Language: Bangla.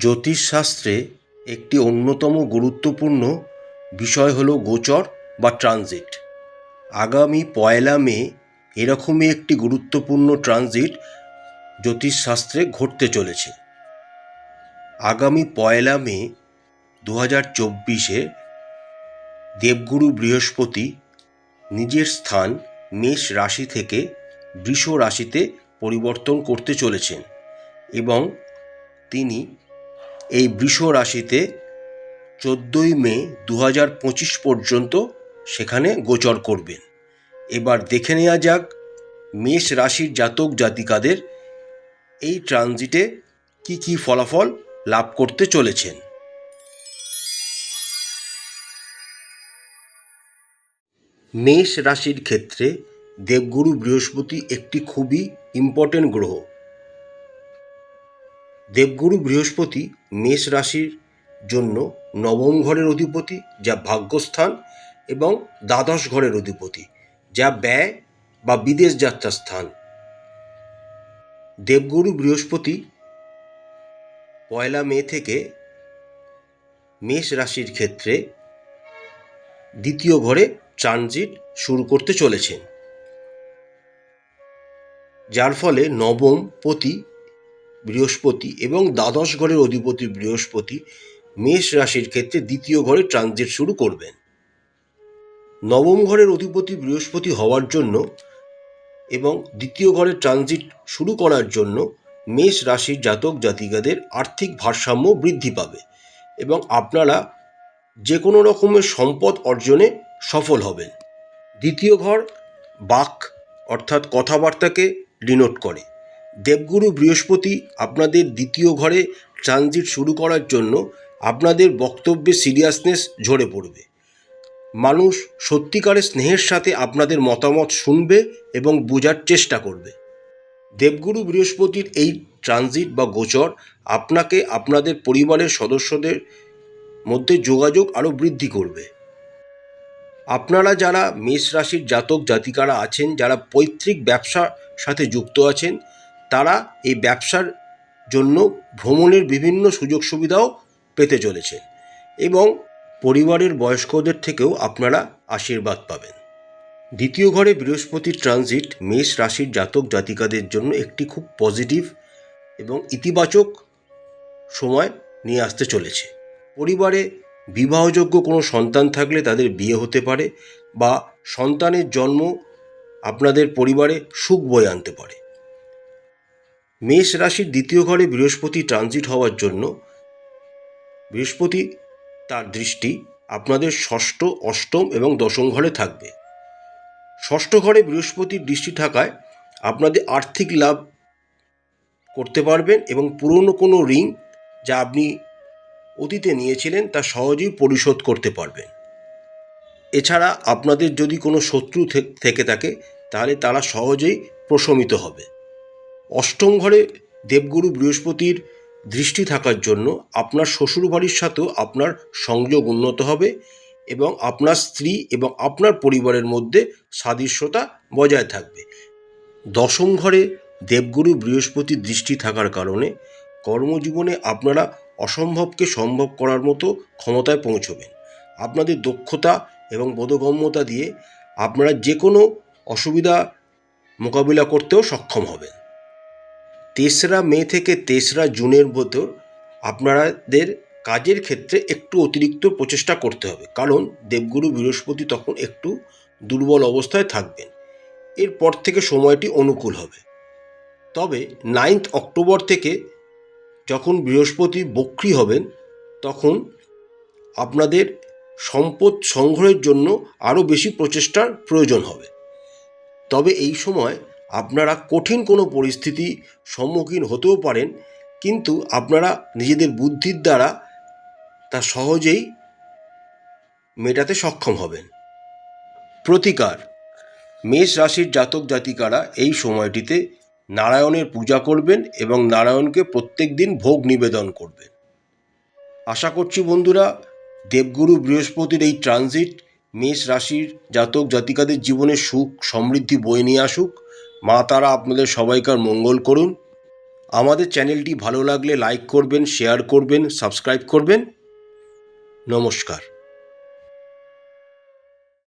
জ্যোতিষশাস্ত্রে একটি অন্যতম গুরুত্বপূর্ণ বিষয় হল গোচর বা ট্রানজিট। আগামী 1 মে এরকমই একটি গুরুত্বপূর্ণ ট্রানজিট জ্যোতিষশাস্ত্রে ঘটতে চলেছে। আগামী 1 মে 2024-এ দেবগুরু বৃহস্পতি নিজের স্থান মেষ রাশি থেকে বৃষ রাশিতে পরিবর্তন করতে চলেছেন এবং তিনি এই বৃষ রাশিতে 14ই মে 2025 পর্যন্ত সেখানে গোচর করবেন। এবার দেখে নেওয়া যাক মেষ রাশির জাতক জাতিকাদের এই ট্রানজিটে কি কি ফলাফল লাভ করতে চলেছেন। মেষ রাশির ক্ষেত্রে দেবগুরু বৃহস্পতি একটি খুবই ইম্পর্টেন্ট গ্রহ। দেবগুরু বৃহস্পতি মেষ রাশির জন্য নবম ঘরের অধিপতি, যা ভাগ্যস্থান, এবং দ্বাদশ ঘরের অধিপতি, যা ব্যয় বা বিদেশ যাত্রার স্থান। দেবগুরু বৃহস্পতি 1 মে থেকে মেষ রাশির ক্ষেত্রে দ্বিতীয় ঘরে ট্রানজিট শুরু করতে চলেছেন, যার ফলে নবম পতি বৃহস্পতি এবং দ্বাদশ ঘরের অধিপতি বৃহস্পতি মেষ রাশির ক্ষেত্রে দ্বিতীয় ঘরে ট্রানজিট শুরু করবেন। নবম ঘরের অধিপতি বৃহস্পতি হওয়ার জন্য এবং দ্বিতীয় ঘরে ট্রানজিট শুরু করার জন্য মেষ রাশির জাতক জাতিকাদের আর্থিক ভারসাম্য বৃদ্ধি পাবে এবং আপনারা যে কোনো রকমের সম্পদ অর্জনে সফল হবেন। দ্বিতীয় ঘর বাক অর্থাৎ কথাবার্তাকে ডিনোট করে। দেবগুরু বৃহস্পতি আপনাদের দ্বিতীয় ঘরে ট্রানজিট শুরু করার জন্য আপনাদের বক্তব্যে সিরিয়াসনেস ঝরে পড়বে। মানুষ সত্যিকারের স্নেহের সাথে আপনাদের মতামত শুনবে এবং বোঝার চেষ্টা করবে। দেবগুরু বৃহস্পতির এই ট্রানজিট বা গোচর আপনাকে আপনাদের পরিবারের সদস্যদের মধ্যে যোগাযোগ আরও বৃদ্ধি করবে। আপনারা যারা মেষ রাশির জাতক জাতিকারা আছেন, যারা পৈতৃক ব্যবসার সাথে যুক্ত আছেন, তারা এই ব্যবসার জন্য ভ্রমণের বিভিন্ন সুযোগ সুবিধাও পেতে চলেছেন এবং পরিবারের বয়স্কদের থেকেও আপনারা আশীর্বাদ পাবেন। দ্বিতীয় ঘরে বৃহস্পতির ট্রানজিট মেষ রাশির জাতক জাতিকাদের জন্য একটি খুব পজিটিভ এবং ইতিবাচক সময় নিয়ে আসতে চলেছে। পরিবারে বিবাহযোগ্য কোনো সন্তান থাকলে তাদের বিয়ে হতে পারে বা সন্তানের জন্ম আপনাদের পরিবারে সুখ বয়ে আনতে পারে। মেষ রাশির দ্বিতীয় ঘরে বৃহস্পতি ট্রানজিট হওয়ার জন্য বৃহস্পতি তার দৃষ্টি আপনাদের ষষ্ঠ, অষ্টম এবং দশম ঘরে থাকবে। ষষ্ঠ ঘরে বৃহস্পতির দৃষ্টি থাকায় আপনাদের আর্থিক লাভ করতে পারবেন এবং পুরনো কোনো ঋণ যা আপনি অতীতে নিয়েছিলেন তা সহজেই পরিশোধ করতে পারবেন। এছাড়া আপনাদের যদি কোনো শত্রু থেকে থাকে তাহলে তারা সহজেই প্রশমিত হবে। অষ্টম ঘরে দেবগুরু বৃহস্পতির দৃষ্টি থাকার জন্য আপনার শ্বশুরবাড়ির সাথেও আপনার সংযোগ উন্নত হবে এবং আপনার স্ত্রী এবং আপনার পরিবারের মধ্যে সাদৃশ্যতা বজায় থাকবে। দশম ঘরে দেবগুরু বৃহস্পতির দৃষ্টি থাকার কারণে কর্মজীবনে আপনারা অসম্ভবকে সম্ভব করার মতো ক্ষমতায় পৌঁছবেন। আপনাদের দক্ষতা এবং বোধগম্যতা দিয়ে আপনারা যে কোনো অসুবিধা মোকাবিলা করতেও সক্ষম হবেন। 3রা মে থেকে 3রা জুনের ভেতর আপনাদের কাজের ক্ষেত্রে একটু অতিরিক্ত প্রচেষ্টা করতে হবে, কারণ দেবগুরু বৃহস্পতি তখন একটু দুর্বল অবস্থায় থাকবেন। এরপর থেকে সময়টি অনুকূল হবে। তবে 9 অক্টোবর থেকে যখন বৃহস্পতি বক্রী হবেন তখন আপনাদের সম্পদ সংগ্রহের জন্য আরও বেশি প্রচেষ্টার প্রয়োজন হবে। তবে এই সময় আপনারা কঠিন কোনো পরিস্থিতি সম্মুখীন হতেও পারেন, কিন্তু আপনারা নিজেদের বুদ্ধির দ্বারা তা সহজেই মেটাতে সক্ষম হবেন। প্রতিকার: মেষ রাশির জাতক জাতিকারা এই সময়টিতে নারায়ণের পূজা করবেন এবং নারায়ণকে প্রত্যেক দিন ভোগ নিবেদন করবেন। আশা করছি বন্ধুরা, দেবগুরু বৃহস্পতির এই ট্রানজিট মেষ রাশির জাতক জাতিকাদের জীবনে সুখ সমৃদ্ধি বয়ে নিয়ে আসুক। মা তারা আপনাদের সবাইকার মঙ্গল করুন। আমাদের চ্যানেলটি ভালো লাগলে লাইক করবেন, শেয়ার করবেন, সাবস্ক্রাইব করবেন। নমস্কার।